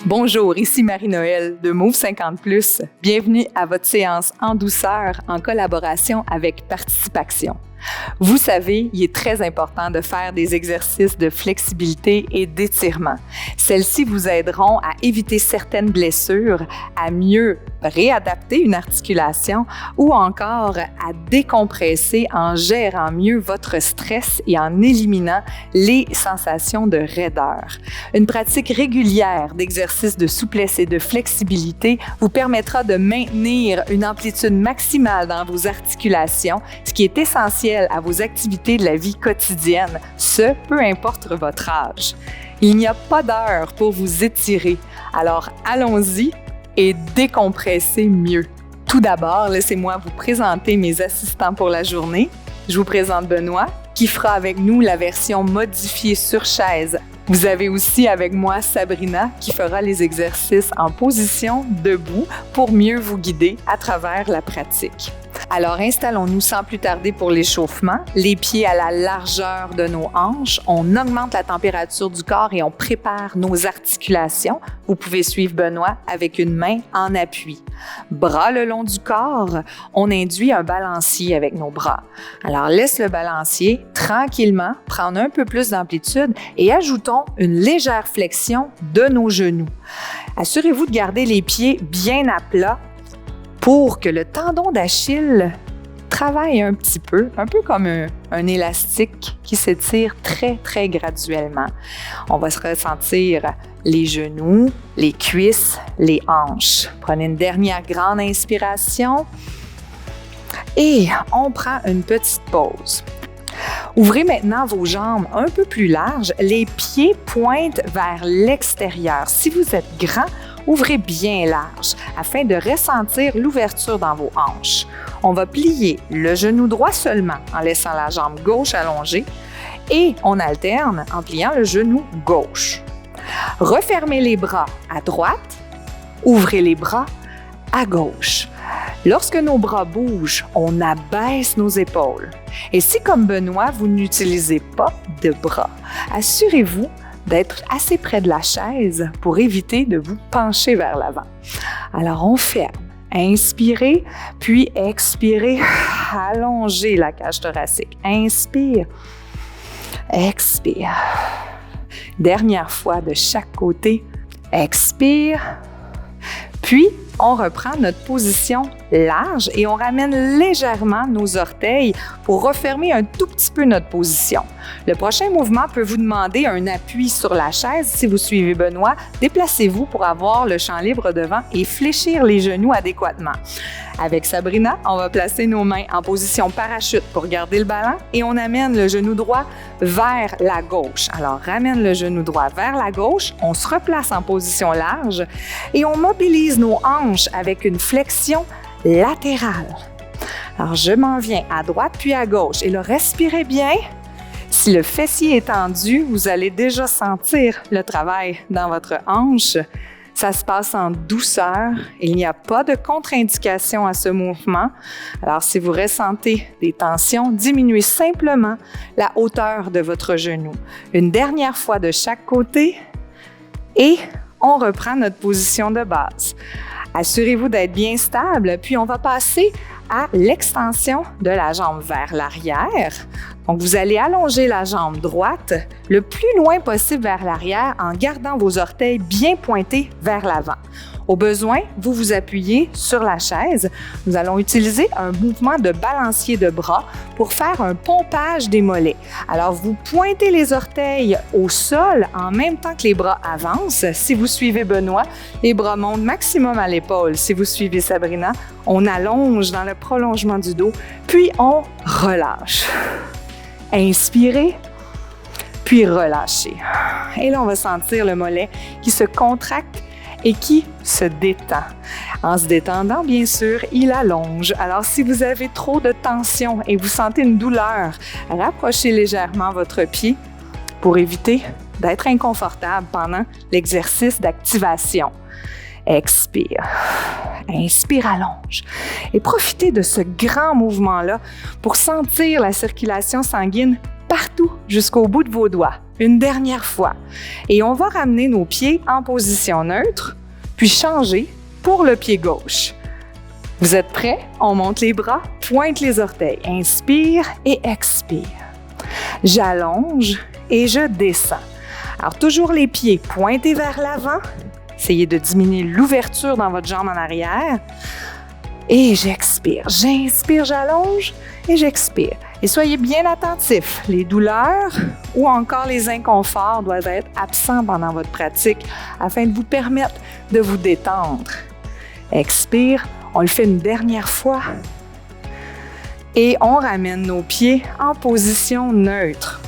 Bonjour, ici Marie-Noël de Move 50+. Bienvenue à votre séance en douceur en collaboration avec Participation. Vous savez, il est très important de faire des exercices de flexibilité et d'étirement. Celles-ci vous aideront à éviter certaines blessures, à mieux réadapter une articulation ou encore à décompresser en gérant mieux votre stress et en éliminant les sensations de raideur. Une pratique régulière d'exercices de souplesse et de flexibilité vous permettra de maintenir une amplitude maximale dans vos articulations, ce qui est essentiel à vos activités de la vie quotidienne, ce peu importe votre âge. Il n'y a pas d'heure pour vous étirer, alors allons-y et décompressez mieux. Tout d'abord, laissez-moi vous présenter mes assistants pour la journée. Je vous présente Benoît, qui fera avec nous la version modifiée sur chaise. Vous avez aussi avec moi Sabrina, qui fera les exercices en position debout pour mieux vous guider à travers la pratique. Alors, installons-nous sans plus tarder pour l'échauffement. Les pieds à la largeur de nos hanches. On augmente la température du corps et on prépare nos articulations. Vous pouvez suivre Benoît avec une main en appui. Bras le long du corps. On induit un balancier avec nos bras. Alors, laisse le balancier tranquillement prendre un peu plus d'amplitude et ajoutons une légère flexion de nos genoux. Assurez-vous de garder les pieds bien à plat pour que le tendon d'Achille travaille un petit peu, un peu comme un élastique qui s'étire très, très graduellement. On va se ressentir les genoux, les cuisses, les hanches. Prenez une dernière grande inspiration et on prend une petite pause. Ouvrez maintenant vos jambes un peu plus larges, les pieds pointent vers l'extérieur. Si vous êtes grand, ouvrez bien large afin de ressentir l'ouverture dans vos hanches. On va plier le genou droit seulement en laissant la jambe gauche allongée et on alterne en pliant le genou gauche. Refermez les bras à droite, ouvrez les bras à gauche. Lorsque nos bras bougent, on abaisse nos épaules. Et si, comme Benoît, vous n'utilisez pas de bras, assurez-vous d'être assez près de la chaise pour éviter de vous pencher vers l'avant. Alors, on ferme. Inspirez, puis expirez. Allongez la cage thoracique. Inspire. Expire. Dernière fois de chaque côté. Expire. Puis, on reprend notre position large et on ramène légèrement nos orteils pour refermer un tout petit peu notre position. Le prochain mouvement peut vous demander un appui sur la chaise. Si vous suivez Benoît, déplacez-vous pour avoir le champ libre devant et fléchir les genoux adéquatement. Avec Sabrina, on va placer nos mains en position parachute pour garder le ballon et on amène le genou droit vers la gauche. Alors, ramène le genou droit vers la gauche, on se replace en position large et on mobilise nos hanches avec une flexion latérale. Alors, je m'en viens à droite puis à gauche et là, respirez bien. Si le fessier est tendu, vous allez déjà sentir le travail dans votre hanche. Ça se passe en douceur. Il n'y a pas de contre-indication à ce mouvement. Alors, si vous ressentez des tensions, diminuez simplement la hauteur de votre genou. Une dernière fois de chaque côté et on reprend notre position de base. Assurez-vous d'être bien stable, puis on va passer à l'extension de la jambe vers l'arrière. Donc, vous allez allonger la jambe droite le plus loin possible vers l'arrière en gardant vos orteils bien pointés vers l'avant. Au besoin, vous vous appuyez sur la chaise. Nous allons utiliser un mouvement de balancier de bras pour faire un pompage des mollets. Alors, vous pointez les orteils au sol en même temps que les bras avancent. Si vous suivez Benoît, les bras montent maximum à l'épaule. Si vous suivez Sabrina, on allonge dans le prolongement du dos, puis on relâche. Inspirez, puis relâchez. Et là, on va sentir le mollet qui se contracte et qui se détend. En se détendant, bien sûr, il allonge. Alors, si vous avez trop de tension et vous sentez une douleur, rapprochez légèrement votre pied pour éviter d'être inconfortable pendant l'exercice d'activation. Expire. Inspire, allonge. Et profitez de ce grand mouvement-là pour sentir la circulation sanguine partout jusqu'au bout de vos doigts. Une dernière fois. Et on va ramener nos pieds en position neutre, puis changer pour le pied gauche. Vous êtes prêts? On monte les bras, pointe les orteils. Inspire et expire. J'allonge et je descends. Alors, toujours les pieds pointés vers l'avant. Essayez de diminuer l'ouverture dans votre jambe en arrière. Et j'expire. J'inspire, j'allonge et j'expire. Et soyez bien attentifs. Les douleurs ou encore les inconforts doivent être absents pendant votre pratique afin de vous permettre de vous détendre. Expire. On le fait une dernière fois. Et on ramène nos pieds en position neutre.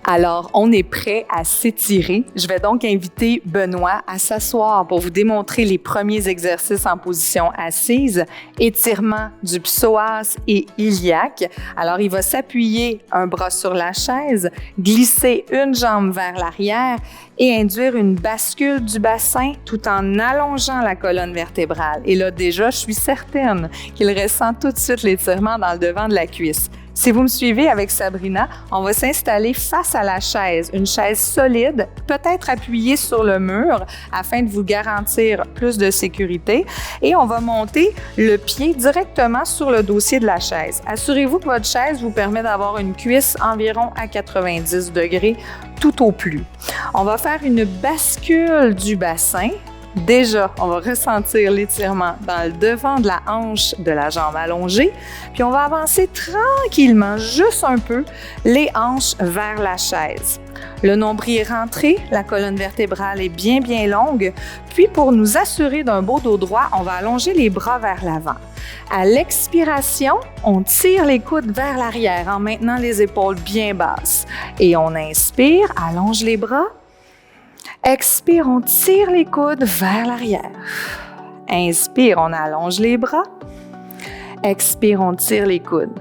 Alors, on est prêt à s'étirer. Je vais donc inviter Benoît à s'asseoir pour vous démontrer les premiers exercices en position assise, étirement du psoas et iliaque. Alors, il va s'appuyer un bras sur la chaise, glisser une jambe vers l'arrière et induire une bascule du bassin tout en allongeant la colonne vertébrale. Et là, déjà, je suis certaine qu'il ressent tout de suite l'étirement dans le devant de la cuisse. Si vous me suivez avec Sabrina, on va s'installer face à la chaise, une chaise solide, peut-être appuyée sur le mur afin de vous garantir plus de sécurité. Et on va monter le pied directement sur le dossier de la chaise. Assurez-vous que votre chaise vous permet d'avoir une cuisse environ à 90 degrés tout au plus. On va faire une bascule du bassin. Déjà, on va ressentir l'étirement dans le devant de la hanche de la jambe allongée, puis on va avancer tranquillement, juste un peu, les hanches vers la chaise. Le nombril est rentré, la colonne vertébrale est bien longue, puis pour nous assurer d'un beau dos droit, on va allonger les bras vers l'avant. À l'expiration, on tire les coudes vers l'arrière en maintenant les épaules bien basses. Et on inspire, allonge les bras. Expire, on tire les coudes vers l'arrière. Inspire, on allonge les bras. Expire, on tire les coudes.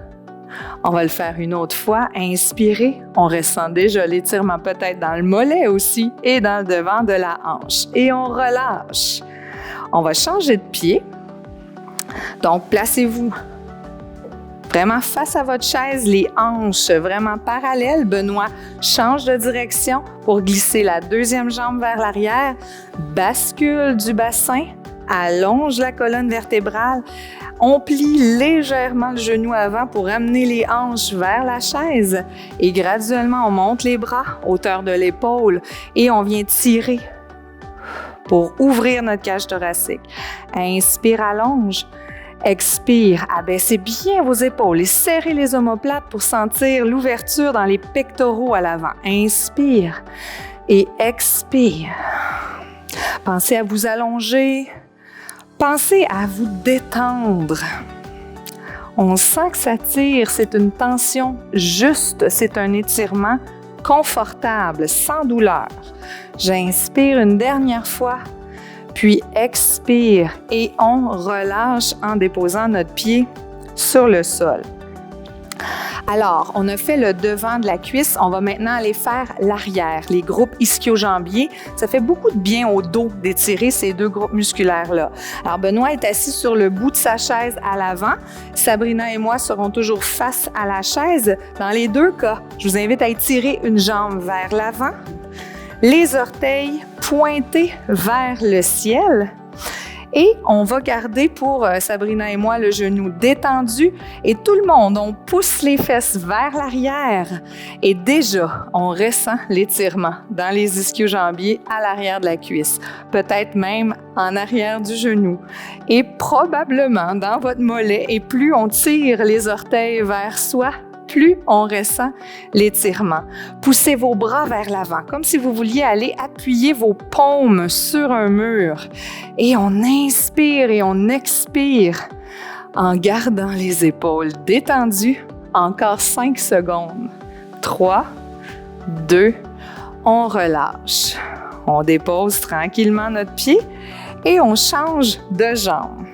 On va le faire une autre fois. Inspirez, on ressent déjà l'étirement peut-être dans le mollet aussi et dans le devant de la hanche. Et on relâche. On va changer de pied. Donc, placez-vous vraiment face à votre chaise, les hanches vraiment parallèles. Benoît change de direction pour glisser la deuxième jambe vers l'arrière, bascule du bassin, allonge la colonne vertébrale. On plie légèrement le genou avant pour amener les hanches vers la chaise et graduellement, on monte les bras, hauteur de l'épaule et on vient tirer pour ouvrir notre cage thoracique. Inspire, allonge. Expire, abaissez bien vos épaules et serrez les omoplates pour sentir l'ouverture dans les pectoraux à l'avant. Inspire et expire. Pensez à vous allonger. Pensez à vous détendre. On sent que ça tire, c'est une tension juste, c'est un étirement confortable, sans douleur. J'inspire une dernière fois. Puis expire et on relâche en déposant notre pied sur le sol. Alors, on a fait le devant de la cuisse, on va maintenant aller faire l'arrière, les groupes ischio-jambiers. Ça fait beaucoup de bien au dos d'étirer ces deux groupes musculaires-là. Alors, Benoît est assis sur le bout de sa chaise à l'avant. Sabrina et moi serons toujours face à la chaise. Dans les deux cas, je vous invite à étirer une jambe vers l'avant, les orteils pointés vers le ciel. Et on va garder pour Sabrina et moi le genou détendu et tout le monde, on pousse les fesses vers l'arrière et déjà, on ressent l'étirement dans les ischio-jambiers à l'arrière de la cuisse, peut-être même en arrière du genou et probablement dans votre mollet. Et plus on tire les orteils vers soi, plus on ressent l'étirement. Poussez vos bras vers l'avant, comme si vous vouliez aller appuyer vos paumes sur un mur. Et on inspire et on expire en gardant les épaules détendues. Encore 5 secondes. 3, 2, on relâche. On dépose tranquillement notre pied et on change de jambe.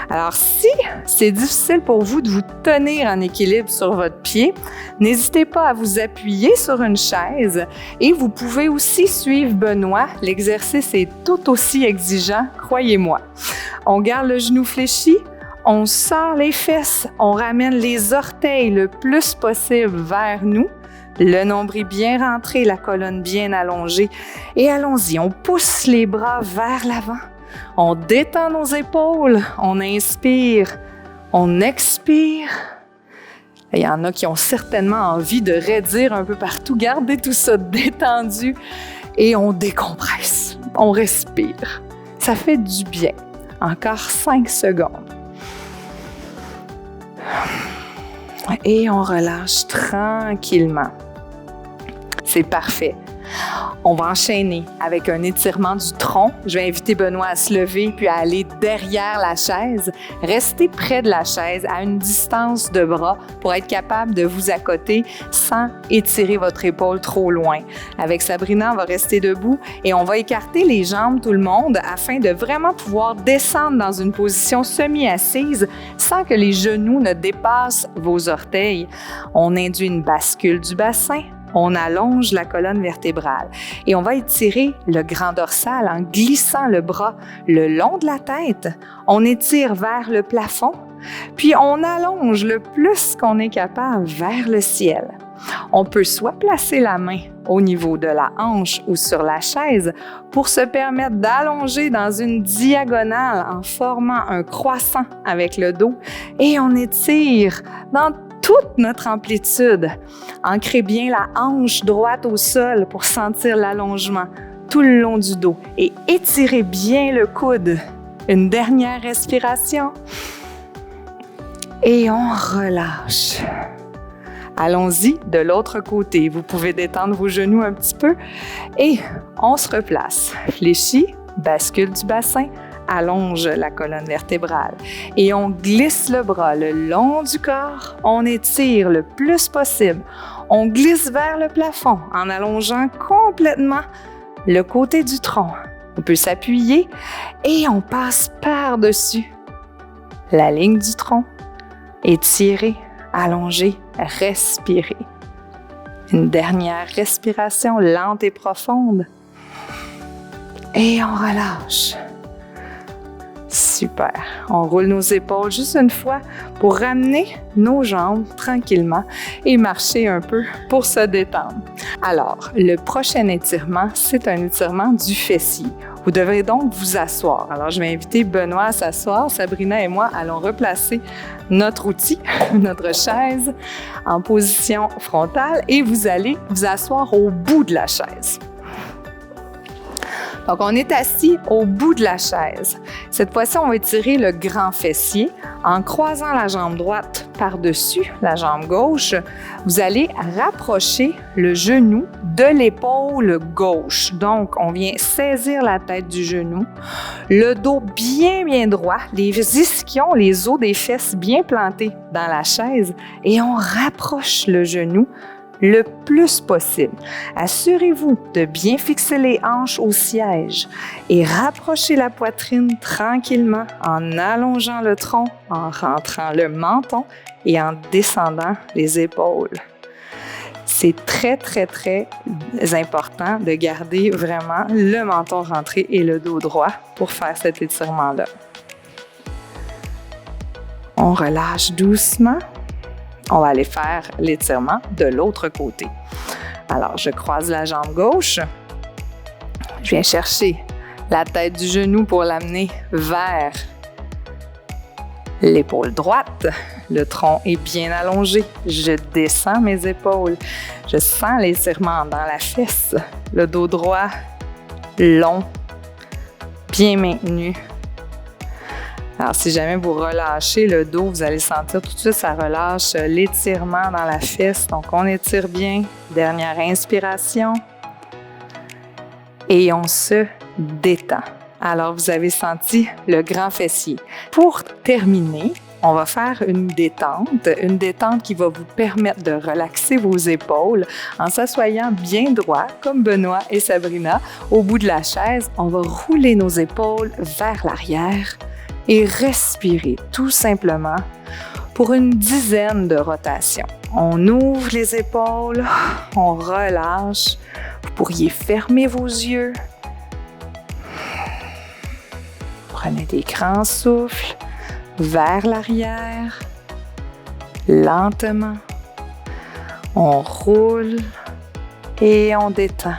Alors, si c'est difficile pour vous de vous tenir en équilibre sur votre pied, n'hésitez pas à vous appuyer sur une chaise et vous pouvez aussi suivre Benoît. L'exercice est tout aussi exigeant, croyez-moi. On garde le genou fléchi, on sort les fesses, on ramène les orteils le plus possible vers nous. le nombril bien rentré, la colonne bien allongée. Et allons-y, on pousse les bras vers l'avant. On détend nos épaules, on inspire, on expire. Il y en a qui ont certainement envie de raidir un peu partout. Gardez tout ça détendu et on décompresse, on respire. Ça fait du bien. Encore 5 secondes. Et on relâche tranquillement. C'est parfait. On va enchaîner avec un étirement du tronc. Je vais inviter Benoît à se lever puis à aller derrière la chaise. Restez près de la chaise à une distance de bras pour être capable de vous accoter sans étirer votre épaule trop loin. Avec Sabrina, on va rester debout et on va écarter les jambes, tout le monde, afin de vraiment pouvoir descendre dans une position semi-assise sans que les genoux ne dépassent vos orteils. On induit une bascule du bassin. On allonge la colonne vertébrale et on va étirer le grand dorsal en glissant le bras le long de la tête. On étire vers le plafond, puis on allonge le plus qu'on est capable vers le ciel. On peut soit placer la main au niveau de la hanche ou sur la chaise pour se permettre d'allonger dans une diagonale en formant un croissant avec le dos et on étire dans toute notre amplitude. Ancrez bien la hanche droite au sol pour sentir l'allongement tout le long du dos et étirez bien le coude. Une dernière respiration et on relâche. Allons-y de l'autre côté. Vous pouvez détendre vos genoux un petit peu et on se replace. Fléchis, bascule du bassin, allonge la colonne vertébrale et on glisse le bras le long du corps. On étire le plus possible. On glisse vers le plafond en allongeant complètement le côté du tronc. On peut s'appuyer et on passe par-dessus la ligne du tronc. Étirer, allonger, respirer. Une dernière respiration lente et profonde. Et on relâche. Super. On roule nos épaules juste une fois pour ramener nos jambes tranquillement et marcher un peu pour se détendre. Alors, le prochain étirement, c'est un étirement du fessier. Vous devrez donc vous asseoir. Alors, je vais inviter Benoît à s'asseoir. Sabrina et moi allons replacer notre outil, notre chaise, en position frontale et vous allez vous asseoir au bout de la chaise. Donc, on est assis au bout de la chaise. Cette fois-ci, on va étirer le grand fessier en croisant la jambe droite par-dessus la jambe gauche. Vous allez rapprocher le genou de l'épaule gauche. Donc, on vient saisir la tête du genou, le dos bien droit, les ischions, les os des fesses bien plantés dans la chaise et on rapproche le genou le plus possible. Assurez-vous de bien fixer les hanches au siège et rapprochez la poitrine tranquillement en allongeant le tronc, en rentrant le menton et en descendant les épaules. C'est très important de garder vraiment le menton rentré et le dos droit pour faire cet étirement-là. On relâche doucement. On va aller faire l'étirement de l'autre côté. Alors, je croise la jambe gauche. Je viens chercher la tête du genou pour l'amener vers l'épaule droite. Le tronc est bien allongé. Je descends mes épaules. Je sens l'étirement dans la fesse. Le dos droit, long, bien maintenu. Alors, si jamais vous relâchez le dos, vous allez sentir tout de suite, ça relâche l'étirement dans la fesse. Donc, on étire bien. Dernière inspiration. Et on se détend. Alors, vous avez senti le grand fessier. Pour terminer, on va faire une détente qui va vous permettre de relaxer vos épaules en s'assoyant bien droit, comme Benoît et Sabrina. Au bout de la chaise, on va rouler nos épaules vers l'arrière et respirer tout simplement pour une dizaine de rotations. On ouvre les épaules, on relâche. Vous pourriez fermer vos yeux. Prenez des grands souffles vers l'arrière, lentement. On roule et on détend.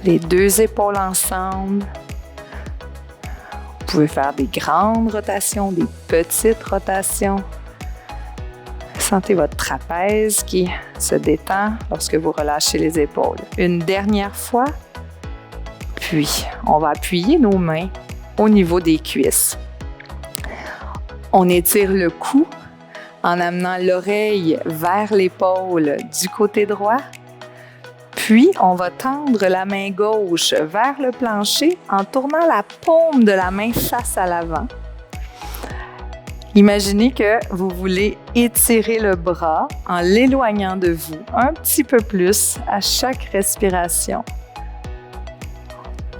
Les deux épaules ensemble. Vous pouvez faire des grandes rotations, des petites rotations. Sentez votre trapèze qui se détend lorsque vous relâchez les épaules. Une dernière fois, puis on va appuyer nos mains au niveau des cuisses. On étire le cou en amenant l'oreille vers l'épaule du côté droit. Puis, on va tendre la main gauche vers le plancher en tournant la paume de la main face à l'avant. Imaginez que vous voulez étirer le bras en l'éloignant de vous un petit peu plus à chaque respiration.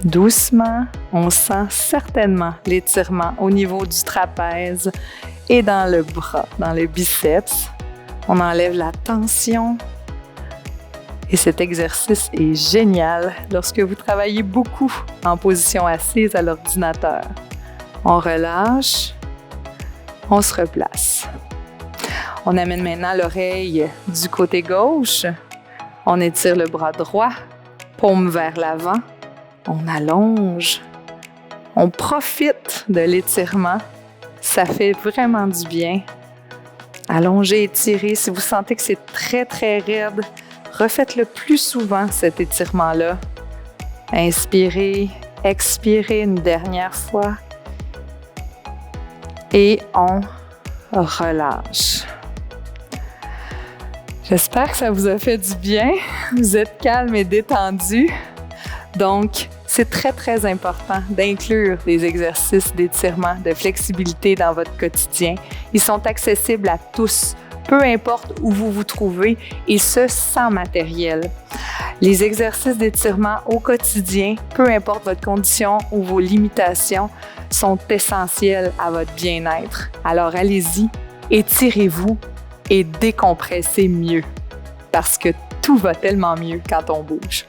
Doucement, on sent certainement l'étirement au niveau du trapèze et dans le bras, dans le biceps. On enlève la tension. Et cet exercice est génial lorsque vous travaillez beaucoup en position assise à l'ordinateur. On relâche, on se replace. On amène maintenant l'oreille du côté gauche. On étire le bras droit, paume vers l'avant. On allonge. On profite de l'étirement. Ça fait vraiment du bien. Allongez, étirez. Si vous sentez que c'est très, très raide, refaites-le plus souvent, cet étirement-là. Inspirez, expirez une dernière fois. Et on relâche. J'espère que ça vous a fait du bien. Vous êtes calme et détendu. Donc, c'est très, très important d'inclure des exercices d'étirement, de flexibilité dans votre quotidien. Ils sont accessibles à tous, peu importe où vous vous trouvez, et ce, sans matériel. Les exercices d'étirement au quotidien, peu importe votre condition ou vos limitations, sont essentiels à votre bien-être. Alors allez-y, étirez-vous et décompressez mieux, parce que tout va tellement mieux quand on bouge.